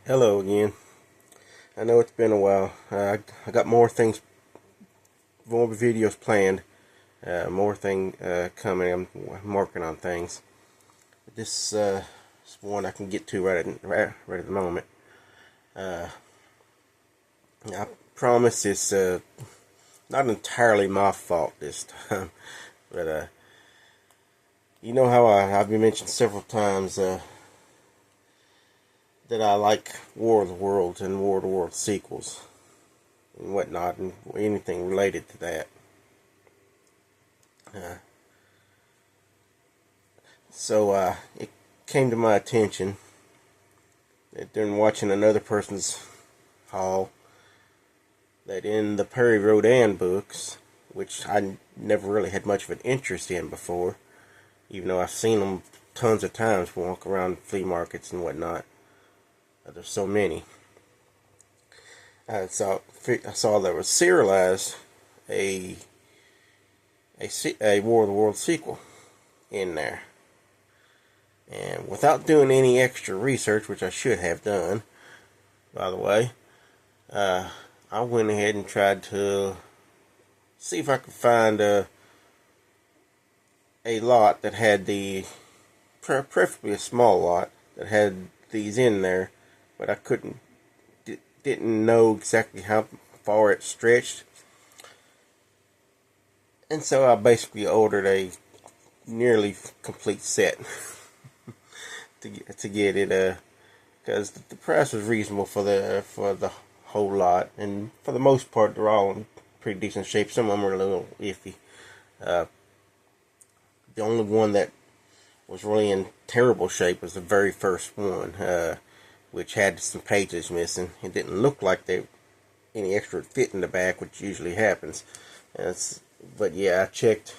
Hello again. I know it's been a while. I got more videos planned, more coming. I'm working on things. This is one I can get to right at the moment. Uh, I promise it's not entirely my fault this time, but you know how I've been mentioned several times that I like War of the Worlds and War of the Worlds sequels and whatnot, and anything related to that. Uh, so it came to my attention that during watching another person's haul, that in the Perry Rhodan books, which I never really had much of an interest in before, even though I've seen them tons of times walk around flea markets and whatnot. There's so many. I saw there was serialized a War of the Worlds sequel in there. And without doing any extra research, which I should have done, by the way, I went ahead and tried to see if I could find a lot that had preferably a small lot, that had these in there, but I didn't know exactly how far it stretched. And so I basically ordered a nearly complete set to get it, because the price was reasonable for the whole lot, and for the most part they're all in pretty decent shape. Some of them are a little iffy. The only one that was really in terrible shape was the very first one, which had some pages missing. It didn't look like any extra fit in the back, which usually happens. But yeah, I checked.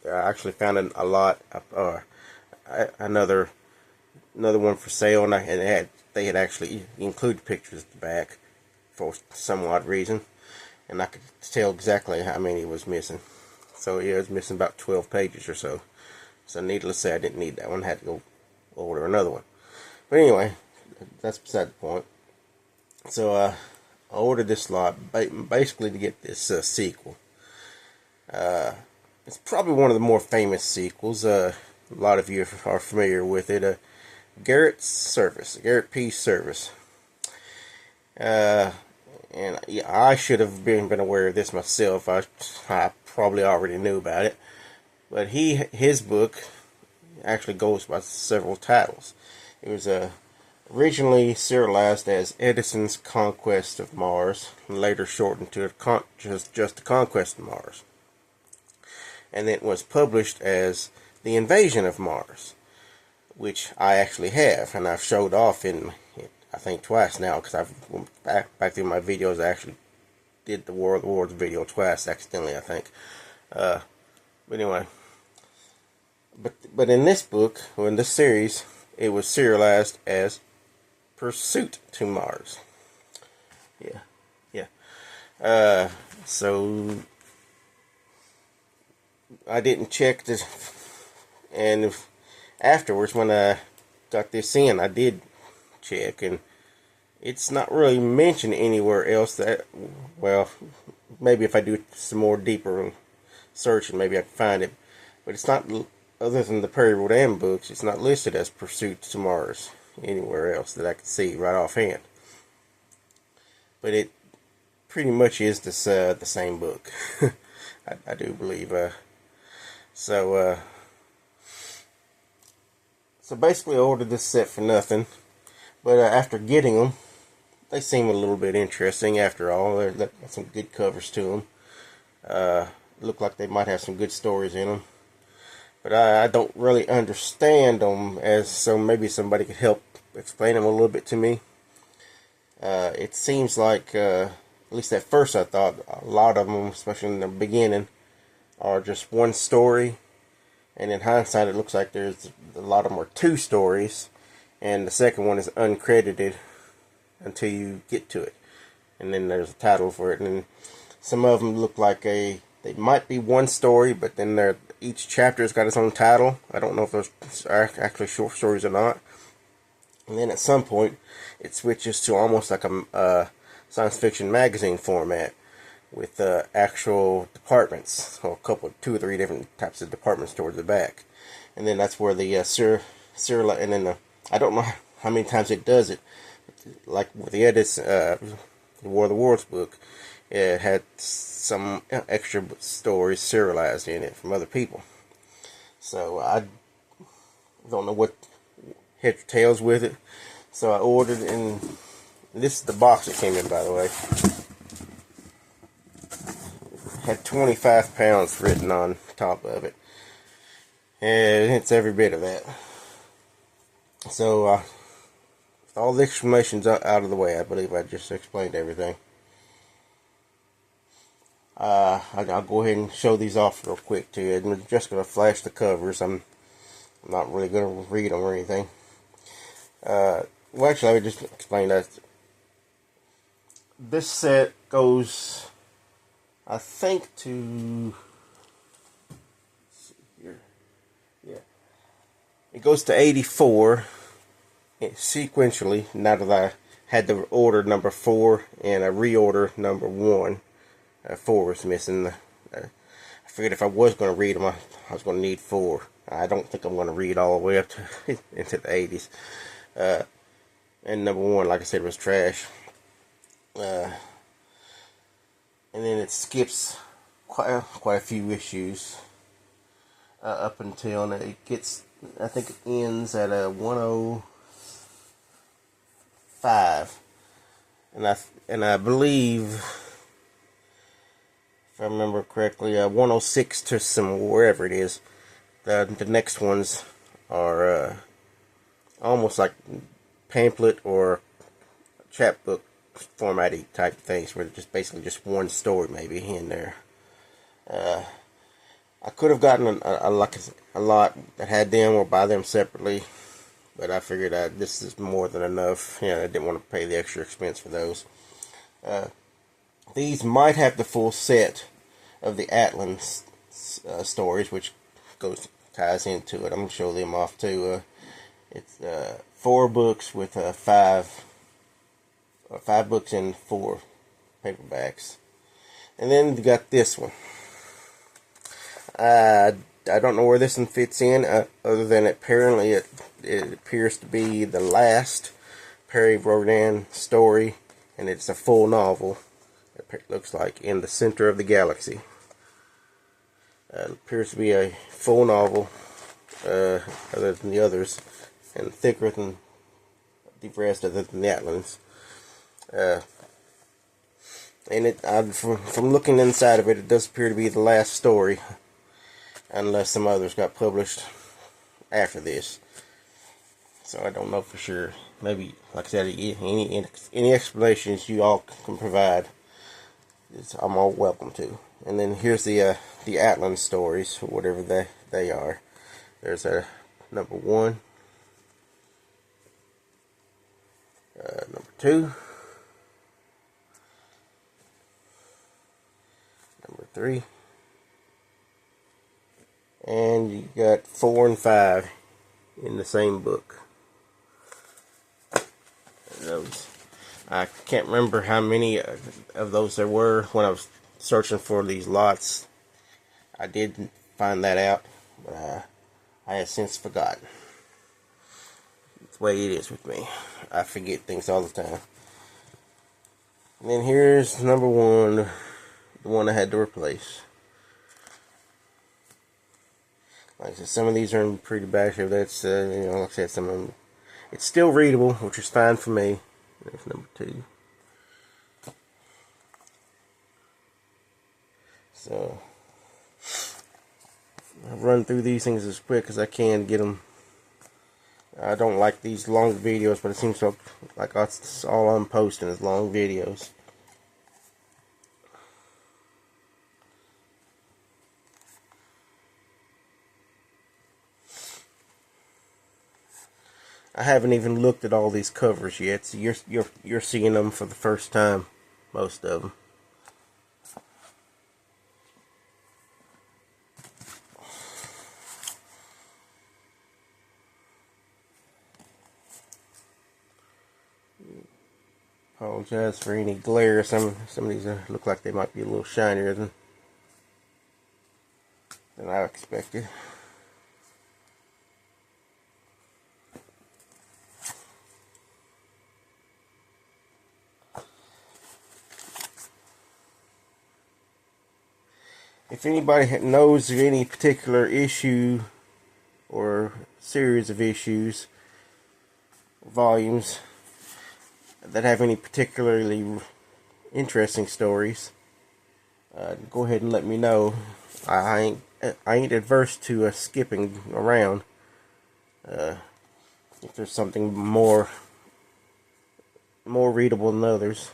I actually found a lot, another one for sale, and they had actually included pictures at the back for some odd reason, and I could tell exactly how many was missing. So yeah, it was missing about 12 pages or so. So needless to say, I didn't need that one. I had to go order another one. But anyway, that's beside the point. So I ordered this lot basically to get this sequel. It's probably one of the more famous sequels. A lot of you are familiar with it. Garrett P. Service. And yeah, I should have been aware of this myself. I probably already knew about it. But his book actually goes by several titles. It was originally serialized as Edison's Conquest of Mars, and later shortened to just the Conquest of Mars. And it was published as The Invasion of Mars, which I actually have, and I've showed off in it, I think, twice now, because I've back through my videos. I actually did the War of the Worlds video twice accidentally, I think. But anyway, but in this book, or in this series, it was serialized as Pursuit to Mars. Yeah. So I didn't check this, and afterwards, when I got this in, I did check, and it's not really mentioned anywhere else. Well, maybe if I do some more deeper searching, maybe I can find it. But it's not, other than the Perry Rhodan books, it's not listed as Pursuit to Mars anywhere else that I can see right offhand. But it pretty much is the same book. I do believe. So basically I ordered this set for nothing. But after getting them, they seem a little bit interesting after all. They've got some good covers to them. Look like they might have some good stories in them. But I don't really understand them, so maybe somebody could help explain them a little bit to me. It seems like, at least at first I thought, a lot of them, especially in the beginning, are just one story. And in hindsight, it looks like there's a lot of them are two stories. And the second one is uncredited until you get to it. And then there's a title for it. And some of them look like they might be one story, but then each chapter's got its own title. I don't know if those are actually short stories or not. And then at some point, it switches to almost like a science fiction magazine format with actual departments, or two or three different types of departments towards the back. And then that's where the serial, and then I don't know how many times it does it. Like with the edits, the War of the Worlds book, it had some extra stories serialized in it from other people. So I don't know what head or tails with it. So I ordered, and this is the box it came in, by the way. It had 25 pounds written on top of it. And it's every bit of that. So, with all the explanations out of the way, I believe I just explained everything. I'll go ahead and show these off real quick to you. I'm just going to flash the covers. I'm not really going to read them or anything. Well, actually, let me just explain that. This set goes, I think, to... Let's see here. Yeah. It goes to 84 sequentially, now that I had to order number 4 and a reorder number 1. 4 was missing. I figured if I was going to read them, I was going to need 4. I don't think I'm going to read all the way up to into the 80s. And number 1, like I said, was trash. And then it skips quite a few issues up until it gets, I think it ends at a 105, and I believe, if I remember correctly, 106 to some wherever it is. The next ones are almost like pamphlet or chapbook formatty type things, where it's just basically just one story maybe in there. I could have gotten a lot that had them or buy them separately, but I figured this is more than enough. I didn't want to pay the extra expense for those. These might have the full set of the Atlan stories, which ties into it. I'm going to show them off too. It's 4 books with 5 books in 4 paperbacks. And then you got this one. I don't know where this one fits in, other than apparently it appears to be the last Rhodan story, and it's a full novel. It looks like In the Center of the Galaxy. It appears to be a full novel, other than the others, and thicker than the rest, other than the Atlans. And from looking inside of it, it does appear to be the last story, unless some others got published after this. So I don't know for sure. Maybe, like I said, any explanations you all can provide, I'm all welcome to. And then here's the Atlan stories, or whatever they are. There's number 1, number 2, number 3, and you got 4 and 5 in the same book. Those, I can't remember how many of those there were when I was searching for these lots. I did find that out, but I have since forgotten. It's the way it is with me. I forget things all the time. And then here's number 1, the one I had to replace. Like I said, some of these are in pretty bad shape. That's, like I said, some of them, it's still readable, which is fine for me. There's number 2. So, I'll run through these things as quick as I can, get them. I don't like these long videos, but it seems like that's all I'm posting is long videos. I haven't even looked at all these covers yet, so you're seeing them for the first time, most of them. Apologize for any glare. Some of these look like they might be a little shinier than I expected. If anybody knows of any particular issue or series of issues, volumes that have any particularly interesting stories, go ahead and let me know. I ain't adverse to skipping around if there's something more readable than others.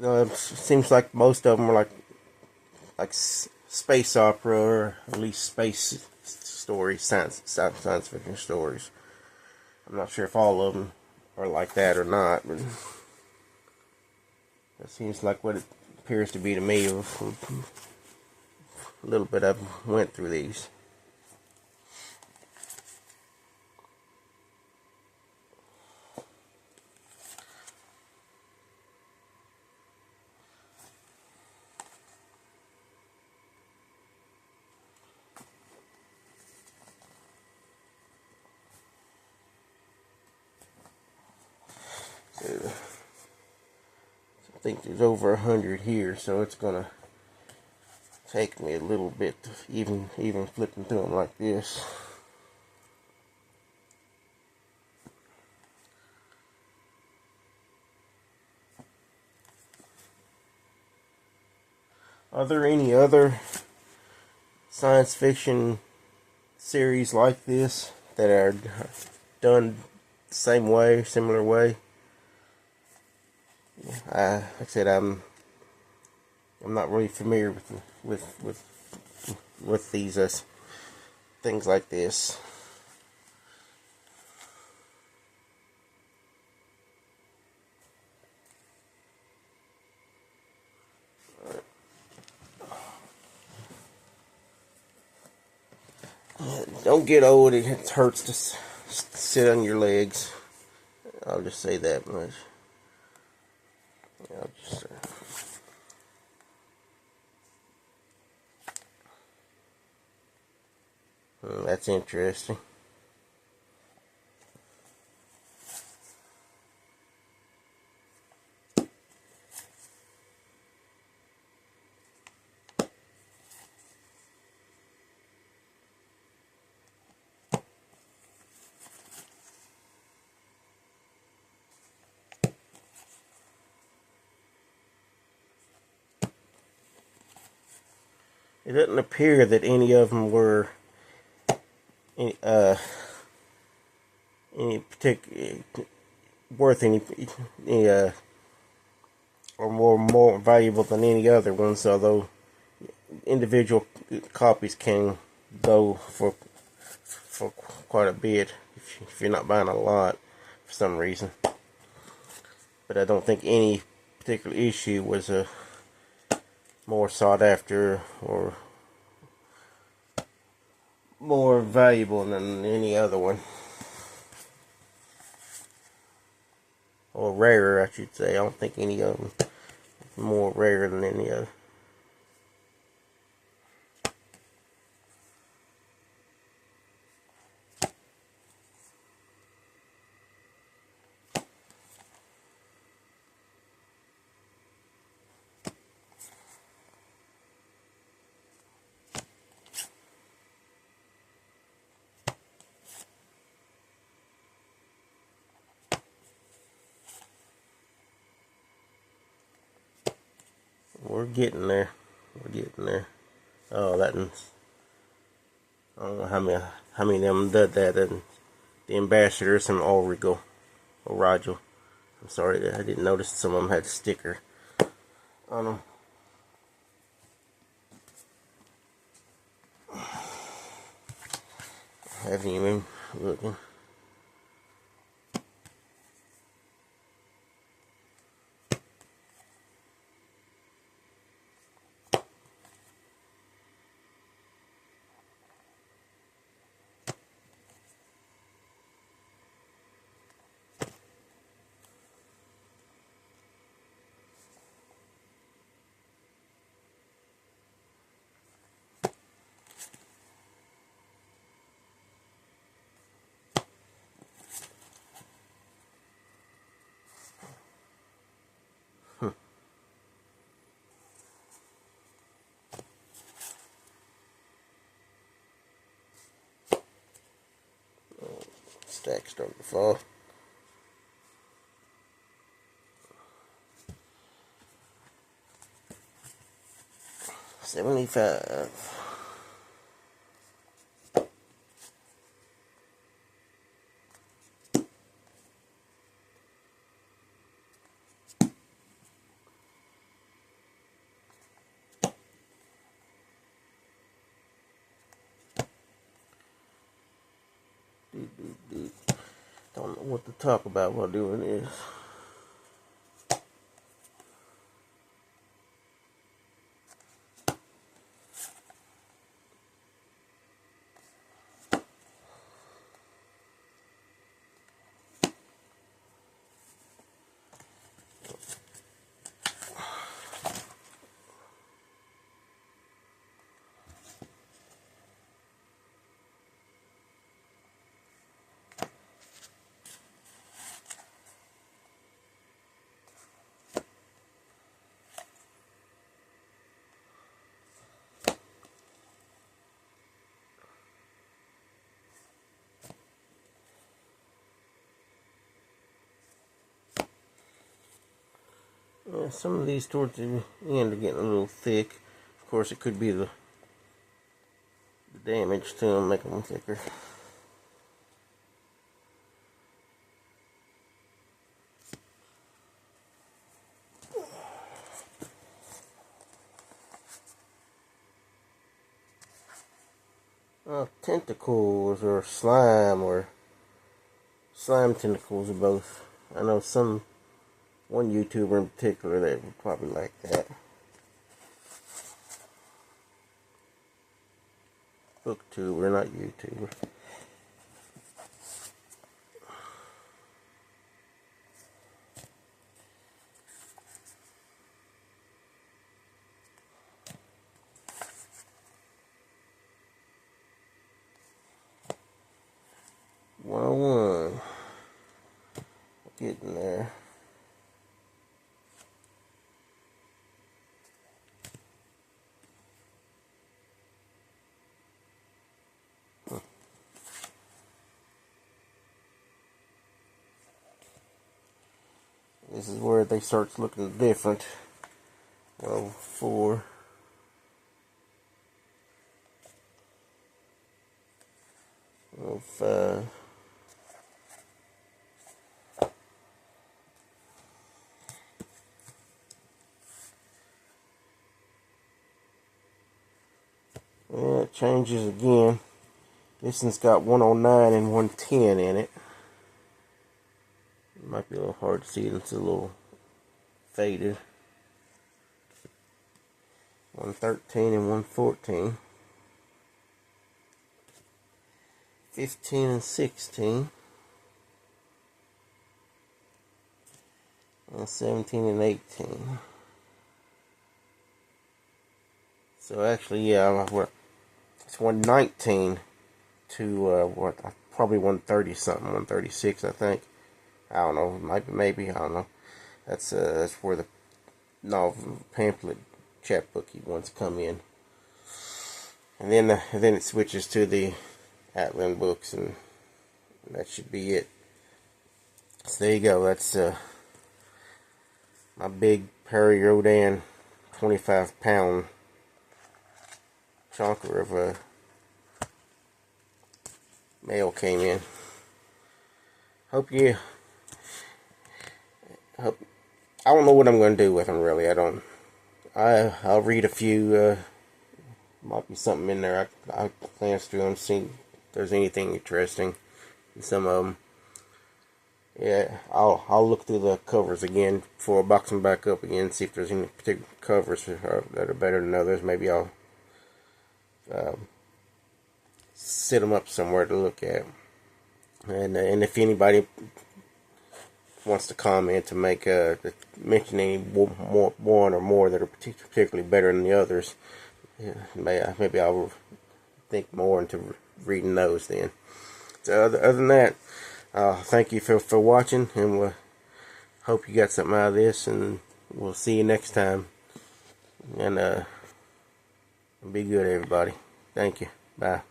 It seems like most of them are like space opera, or at least space stories, science fiction stories. I'm not sure if all of them are like that or not, but that seems like what it appears to be to me. A little bit I've went through these. I think there's over 100 here, so it's gonna take me a little bit to even flipping through them like this. Are there any other science fiction series like this that are done the same way, similar way? Like I said, I'm not really familiar with these things like this. Don't get old. It hurts to sit on your legs. I'll just say that much. I'll just, that's interesting. It doesn't appear that any of them were any particular worth any or more valuable than any other ones. Although individual copies can go for quite a bit if you're not buying a lot for some reason. But I don't think any particular issue was more sought after or more valuable than any other one, or rarer, I should say. I don't think any of them is more rare than any other. We're getting there. We're getting there. Oh, that one's, I don't know how many of them did that. And the ambassadors from Origo, or Rigel. I'm sorry, I didn't notice some of them had a sticker on them. haven't even looking. Stack starting to fall. $75. Don't know what to talk about while doing this. Yeah, some of these towards the end are getting a little thick. Of course, it could be the damage to them making them thicker. Tentacles or slime tentacles are both. I know one YouTuber in particular that would probably like that. Booktuber, not YouTuber. One. Getting there. This is where they start looking different. 4. Oh, 5. Yeah, it changes again. This one's got 109 and 110 in it. It might be a little hard to see. It's a little faded. 113 and 114. 15 and 16. And 17 and 18. So actually, yeah, it's 119 to probably 130 something, 136, I think. I don't know, maybe I don't know. That's where the novel pamphlet chapbooky ones come in, and then it switches to the Atlan books, and that should be it. So there you go. That's my big Perry Rhodan 25-pound chunker of mail came in. I don't know what I'm going to do with them, really. I'll read a few. Might be something in there. I glance through them, see there's anything interesting in some of them. Yeah, I'll look through the covers again before I box them back up again, see if there's any particular covers that are better than others. Maybe I'll set them up somewhere to look at. And if anybody wants to comment to make mention any one or more that are particularly better than the others, yeah, maybe I'll think more into reading those then. So other than that, thank you for watching, and we'll hope you got something out of this, and we'll see you next time. And be good, everybody. Thank you. Bye.